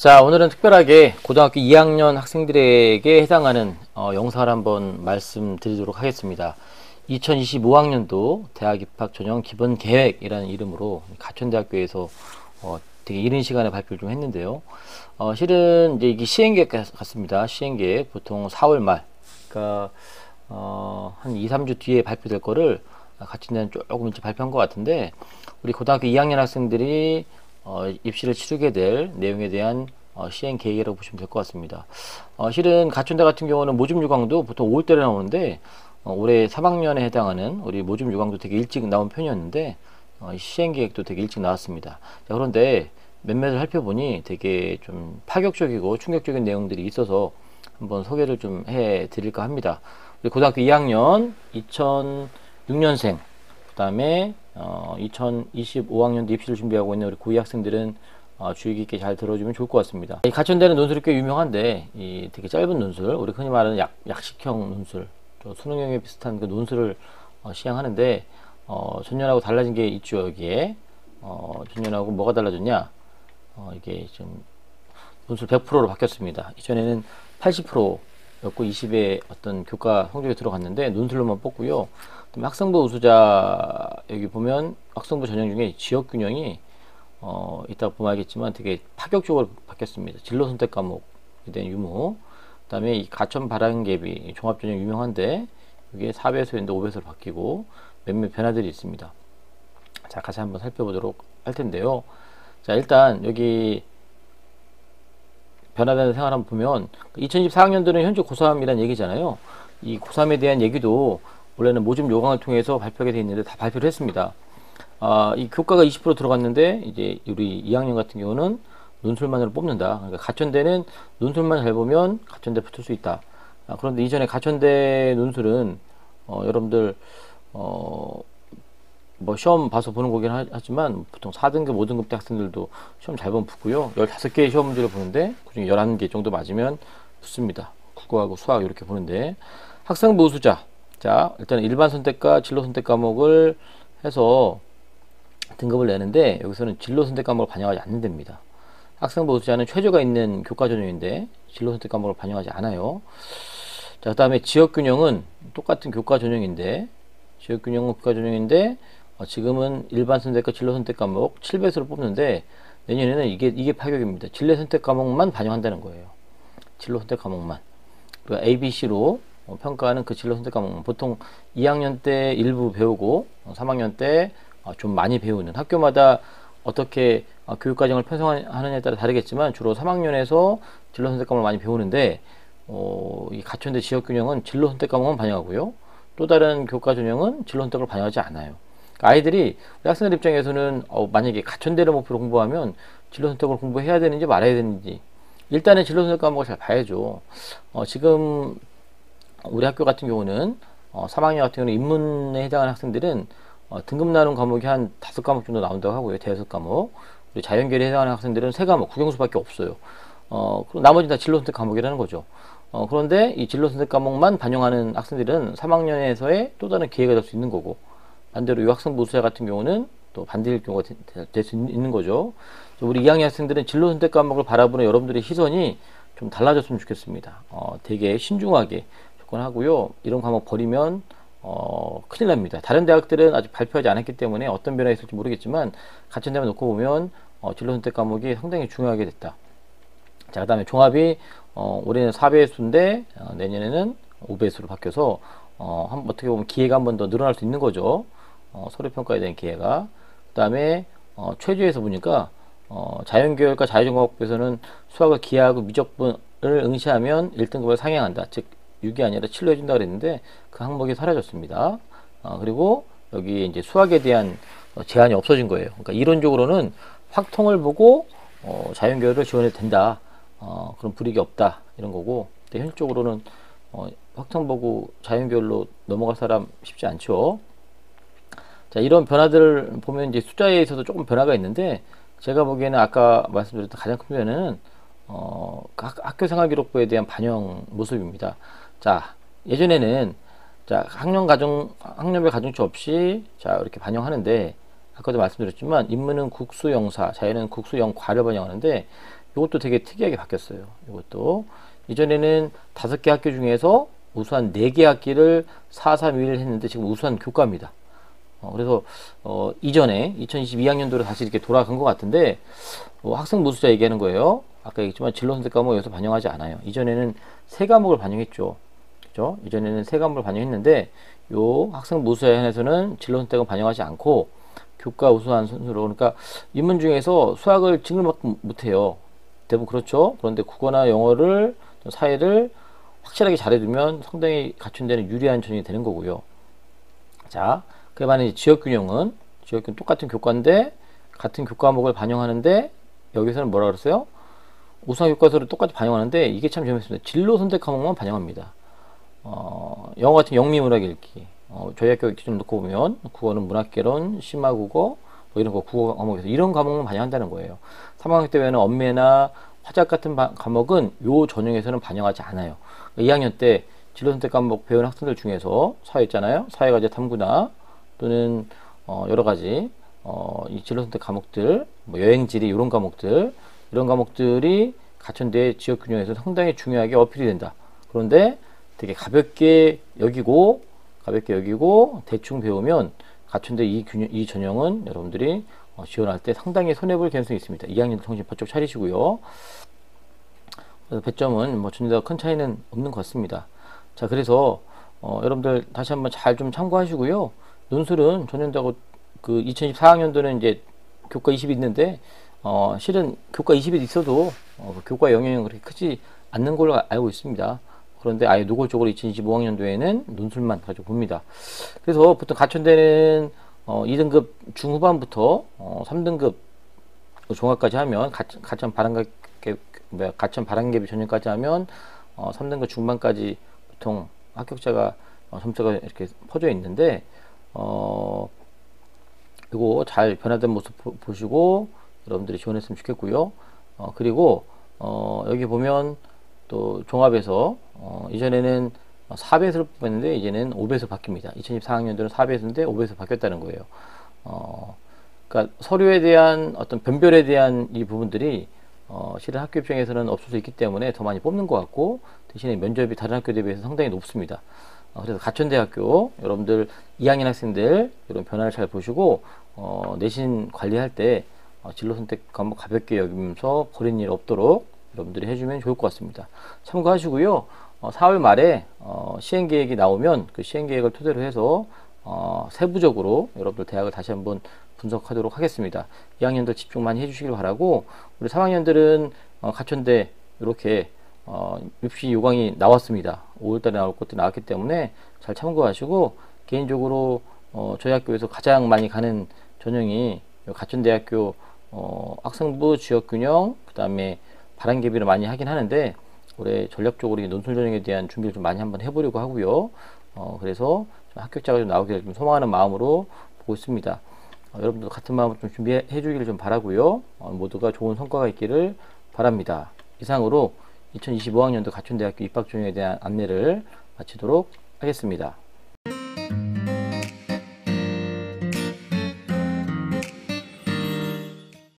자, 오늘은 특별하게 고등학교 2학년 학생들에게 해당하는 영상을 한번 말씀드리도록 하겠습니다. 2025학년도 대학 입학 전형 기본 계획이라는 이름으로 가천대학교에서 되게 이른 시간에 발표를 좀 했는데요. 실은 이제 이게 시행계획 같습니다. 시행계획 보통 4월 말, 그러니까 한 2, 3주 뒤에 발표될 거를 가천대는 조금 일찍 발표한 것 같은데, 우리 고등학교 2학년 학생들이 입시를 치르게 될 내용에 대한 시행 계획이라고 보시면 될 것 같습니다. 실은 가천대 같은 경우는 모집 요강도 보통 5월달에 나오는데, 올해 3학년에 해당하는 우리 모집 요강도 되게 일찍 나온 편이었는데, 시행 계획도 되게 일찍 나왔습니다. 자, 그런데 몇몇을 살펴보니 되게 좀 파격적이고 충격적인 내용들이 있어서 한번 소개를 좀 해 드릴까 합니다. 우리 고등학교 2학년 2006년생, 그 다음에 2025학년도 입시를 준비하고 있는 우리 고2 학생들은 주의 깊게 잘 들어주면 좋을 것 같습니다. 이 가천대는 논술이 꽤 유명한데, 이 되게 짧은 논술, 우리 흔히 말하는 약식형 논술, 수능형에 비슷한 그 논술을 시행하는데, 전년하고 달라진 게 있죠. 여기에 전년하고 뭐가 달라졌냐, 이게 좀 논술 100%로 바뀌었습니다. 이전에는 80%였고 20의 어떤 교과 성적이 들어갔는데 논술로만 뽑고요. 학생부 우수자, 여기 보면 학생부 전형 중에 지역균형이 이따 보면 알겠지만 되게 파격적으로 바뀌었습니다. 진로 선택 과목에 대한 유무, 그 다음에 이 가천 바람개비 종합전형 유명한데 이게 4배수였는데 5배수로 바뀌고 몇몇 변화들이 있습니다. 자, 같이 한번 살펴보도록 할 텐데요. 자, 일단 여기 변화되는 생활 한번 보면, 2024학년도는 현재 고3이란 얘기잖아요. 이 고3에 대한 얘기도 원래는 모집 요강을 통해서 발표하게 되어 있는데 다 발표를 했습니다. 이 교과가 20% 들어갔는데, 이제 우리 2학년 같은 경우는 논술만으로 뽑는다. 그러니까 가천대는 논술만 잘 보면 가천대 붙을 수 있다. 그런데 이전에 가천대 논술은 여러분들 뭐 시험 봐서 보는 거긴 하지만 보통 4등급, 5등급 대 학생들도 시험 잘 보면 붙고요. 15개의 시험 문제를 보는데 그중에 11개 정도 맞으면 붙습니다. 국어하고 수학 이렇게 보는데, 학생부 우수자, 자, 일단 일반 선택과 진로 선택 과목을 해서 등급을 내는데, 여기서는 진로 선택 과목을 반영하지 않는답니다. 학생부 우수자는 최저가 있는 교과 전형인데 진로 선택 과목을 반영하지 않아요. 자, 그 다음에 지역균형은 똑같은 교과 전형인데, 지금은 일반 선택과 진로 선택 과목 7배수를 뽑는데, 내년에는 이게 파격입니다. 진로 선택 과목만 반영한다는 거예요. 진로 선택 과목만. 그리고 ABC로 평가하는 그 진로 선택 과목은 보통 2학년 때 일부 배우고 3학년 때 좀 많이 배우는, 학교마다 어떻게 교육과정을 편성하느냐에 따라 다르겠지만 주로 3학년에서 진로 선택 과목을 많이 배우는데, 이 가천대 지역균형은 진로 선택 과목만 반영하고요. 또 다른 교과 전형은 진로 선택을 반영하지 않아요. 그러니까 아이들이, 우리 학생들 입장에서는 만약에 가천대를 목표로 공부하면 진로 선택을 공부해야 되는지 말아야 되는지, 일단은 진로 선택 과목을 잘 봐야죠. 지금 우리 학교 같은 경우는 3학년 같은 경우는 인문에 해당하는 학생들은 등급 나눈 과목이 한 5과목 정도 나온다고 하고요. 대여섯 과목. 우리 자연계열에 해당하는 학생들은 3과목, 국영수밖에 없어요. 그리고 나머지 다 진로 선택 과목이라는 거죠. 그런데 이 진로 선택 과목만 반영하는 학생들은 3학년에서의 또 다른 기회가 될 수 있는 거고, 반대로 이 학생부 우수자 같은 경우는 또 반대일 경우가 될 수 있는 거죠. 우리 2학년 학생들은 진로 선택 과목을 바라보는 여러분들의 시선이 좀 달라졌으면 좋겠습니다. 되게 신중하게 접근하고요. 이런 과목 버리면 큰일 납니다. 다른 대학들은 아직 발표하지 않았기 때문에 어떤 변화가 있을지 모르겠지만, 가천대만 놓고 보면 진로 선택 과목이 상당히 중요하게 됐다. 자, 그 다음에 종합이 올해는 4배수인데 내년에는 5배수로 바뀌어서 어떻게 보면 기회가 한 번 더 늘어날 수 있는 거죠. 서류평가에 대한 기회가. 그 다음에 최저에서 보니까 자연계열과 자유전공학부에서는 수학을 기하하고 미적분을 응시하면 1등급을 상향한다. 즉 6이 아니라 7로 해준다 그랬는데 그 항목이 사라졌습니다. 그리고 여기 이제 수학에 대한 제한이 없어진 거예요. 그러니까 이론적으로는 확통을 보고 자연계열을 지원해도 된다. 그런 불이익이 없다, 이런 거고. 근데 현실적으로는 확통 보고 자연계열로 넘어갈 사람 쉽지 않죠. 자, 이런 변화들을 보면 이제 숫자에 있어서 조금 변화가 있는데, 제가 보기에는 아까 말씀드렸던 가장 큰 변화는 학교생활기록부에 대한 반영 모습입니다. 자, 예전에는 학년별 가중치 없이 이렇게 반영하는데, 아까도 말씀드렸지만 인문은 국수영사, 자연은 국수영과를 반영하는데, 이것도 되게 특이하게 바뀌었어요. 이것도 이전에는 5개 학교 중에서 우수한 4개 학기를 4-3-1 했는데 지금 우수한 교과입니다. 그래서 이전에 2022학년도로 다시 이렇게 돌아간 것 같은데 학생 무수자 얘기하는 거예요. 아까 얘기했지만 진로 선택 과목 여기서 반영하지 않아요. 이전에는 3과목을 반영했죠. 그죠? 이전에는 3과목을 반영했는데 요 학생 무수자에 한해서는 진로 선택은 반영하지 않고 교과 우수한 순서로, 그러니까 인문 중에서 수학을 징글만큼 못해요. 대부분 그렇죠. 그런데 국어나 영어를, 사회를 확실하게 잘해두면 상당히 갖춘 데는 유리한 전형이 되는 거고요. 자, 그에 반해 지역균형은 똑같은 교과인데 같은 교과목을 반영하는데 여기서는 뭐라 그랬어요? 우수한 교과서를 똑같이 반영하는데 이게 참 재밌습니다. 진로 선택 과목만 반영합니다. 영어 같은 영미문학 읽기. 저희 학교 기준 놓고 보면 국어는 문학개론, 심화국어 뭐 이런 거 국어 과목에서 이런 과목만 반영한다는 거예요. 3학년 때에는 언매나 화작 같은 과목은 요 전형에서는 반영하지 않아요. 2학년 때 진로 선택 과목 배운 학생들 중에서 사회 있잖아요. 사회과제 탐구나 또는 여러 가지 이 진로 선택 과목들, 뭐 여행지리 이런 과목들이 갖춘 데 지역 균형에서 상당히 중요하게 어필이 된다. 그런데 되게 가볍게 여기고 대충 배우면 갖춘데 이 전형은 여러분들이 지원할 때 상당히 손해볼 가능성이 있습니다. 2학년도 정신 바짝 차리시고요. 그래서 배점은 뭐 전혀 큰 차이는 없는 것 같습니다. 자, 그래서 여러분들 다시 한번 잘 좀 참고하시고요. 논술은 전년도하고 그 2024학년도는 이제 교과 20이 있는데 실은 교과 20이 있어도 교과 영향이 그렇게 크지 않는 걸로 알고 있습니다. 그런데 아예 노골적으로 2025학년도에는 논술만 가지고 봅니다. 그래서 보통 가천대는 2등급 중후반부터 3등급 종합까지 하면 가천 바람개비 전형까지 하면 3등급 중반까지 보통 합격자가 점수가 이렇게 퍼져 있는데 이거 잘 변화된 모습 보시고 여러분들이 지원했으면 좋겠고요. 그리고 여기 보면 또 종합에서 이전에는 4배수를 뽑았는데 이제는 5배수 바뀝니다. 2024학년도는 4배수인데 5배수 바뀌었다는 거예요. 그러니까 서류에 대한 어떤 변별에 대한 이 부분들이 실은 학교 입장에서는 없을 수 있기 때문에 더 많이 뽑는 것 같고 대신에 면접이 다른 학교 대비해서 상당히 높습니다. 그래서 가천대학교 여러분들 2학년 학생들 이런 변화를 잘 보시고 내신 관리할 때 진로 선택 과목 가볍게 여기면서 버린 일 없도록 여러분들이 해주면 좋을 것 같습니다. 참고하시고요. 4월 말에 시행계획이 나오면 그 시행계획을 토대로 해서 세부적으로 여러분들 대학을 다시 한번 분석하도록 하겠습니다. 2학년들 집중 많이 해주시길 바라고 우리 3학년들은 가천대 이렇게 입시 요강이 나왔습니다. 5월달에 나올 것도 나왔기 때문에 잘 참고하시고 개인적으로 저희 학교에서 가장 많이 가는 전형이 가천대학교 학생부 지역균형 그 다음에 바람개비를 많이 하긴 하는데 올해 전략적으로 논술 전형에 대한 준비를 좀 많이 한번 해보려고 하고요. 그래서 좀 합격자가 좀 나오기를 좀 소망하는 마음으로 보고 있습니다. 여러분도 같은 마음으로 좀 준비해 주기를 좀 바라고요. 모두가 좋은 성과가 있기를 바랍니다. 이상으로 2025학년도 가천대학교 입학 전형에 대한 안내를 마치도록 하겠습니다.